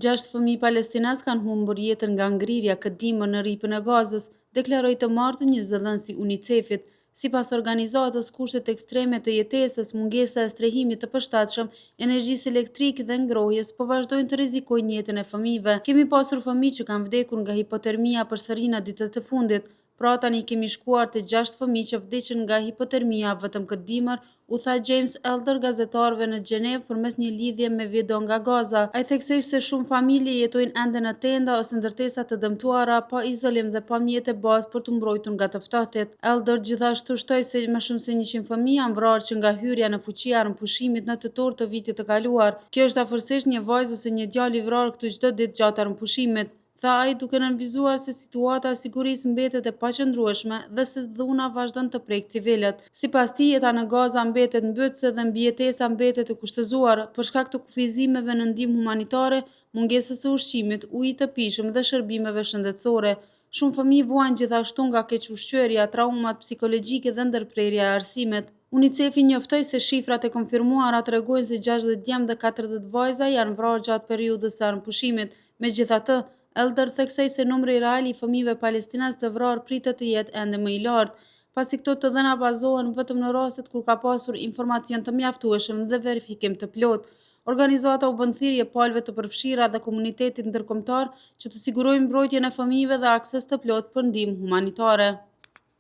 6 fëmijë palestinas kanë humbur jetën nga ngrirja këtë dimër në ripën e Gazës, deklaroi të martën një zëdhënësi UNICEF-it. Sipas organizatës, kushtet ekstreme të jetesës, mungesa e strehimit të përshtatshëm, energjisë elektrike dhe ngrohjes po vazhdojnë të rrezikojnë jetën e fëmijëve. Kemi pasur fëmijë që kanë vdekur nga hipotermia përsëri në ditët e fundit. Pra tani kemi shkuar te 6 fëmijë që vdiqën nga hipotermia vetëm këtë dimër, u tha James Elder gazetarëve në Gjenevë përmes një lidhje me video nga Gaza. Ai theksoi se shumë familje jetojnë ende në tenda ose ndërtesa të dëmtuara, pa izolim dhe pa mjete bazë për të mbrojtur nga të ftohtit. Elder gjithashtu shtoi se më shumë se 100 fëmijë janë vrarë që nga hyrja në fuqi e pushimit në tetor të vitit të kaluar. Kjo është afërsisht një vajzë ose një djalë i vrarë këtu çdo ditë gjatë pushimit, tha ai duke nënvizuar se situata e sigurisë mbetet e paqëndrueshme dhe se dhuna vazhdon të prek civilët. Sipas tij, jeta në Gaza mbetet mbytëse dhe mbijetesa mbetet e kushtëzuar për shkak të kufizimeve në ndihmë humanitare, mungesës së ushqimit, ujit të pijshëm dhe shërbimeve shëndetësore. Shumë fëmijë vuajnë gjithashtu nga keq-ushqyerja, traumat psikologjike dhe ndërprerja e arsimit. UNICEF-i njoftoi se shifrat e konfirmuara tregojnë se 60 djemë dhe 40 vajza janë vrarë gjatë periudhës së pushimit. Megjithatë, Elder theksoi se numri real i fëmijëve palestinas të vrarë pritet të jetë ende më i lartë, pasi këto të dhëna bazohen vetëm në rastet kur ka pasur informacion të mjaftueshëm dhe verifikim të plotë. Organizata u bën thirrje palëve të përfshira dhe komunitetit ndërkombëtar që të sigurojnë mbrojtjen e fëmijëve dhe akses të plotë për ndihmë humanitare.